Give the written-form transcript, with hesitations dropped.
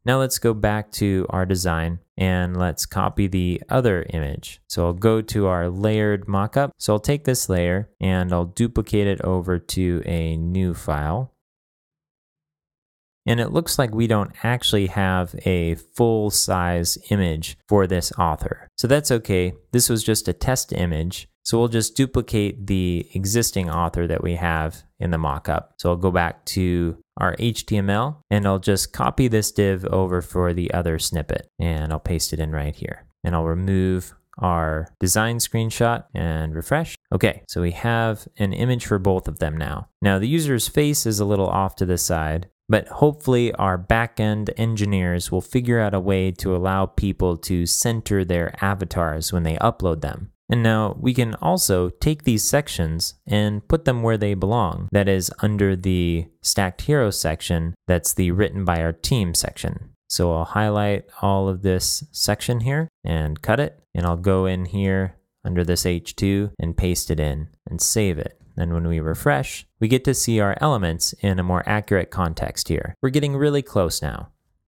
Now let's go back to our design and let's copy the other image. So I'll go to our layered mockup. So I'll take this layer and I'll duplicate it over to a new file. And it looks like we don't actually have a full-size image for this author. So that's okay. This was just a test image. So we'll just duplicate the existing author that we have in the mockup. So I'll go back to our HTML and I'll just copy this div over for the other snippet and I'll paste it in right here. And I'll remove our design screenshot and refresh. Okay, so we have an image for both of them now. Now the user's face is a little off to the side, but hopefully our backend engineers will figure out a way to allow people to center their avatars when they upload them. And now we can also take these sections and put them where they belong. That is under the Stacked Hero section, that's the written by our team section. So I'll highlight all of this section here and cut it. And I'll go in here under this H2 and paste it in and save it. Then when we refresh, we get to see our elements in a more accurate context here. We're getting really close now.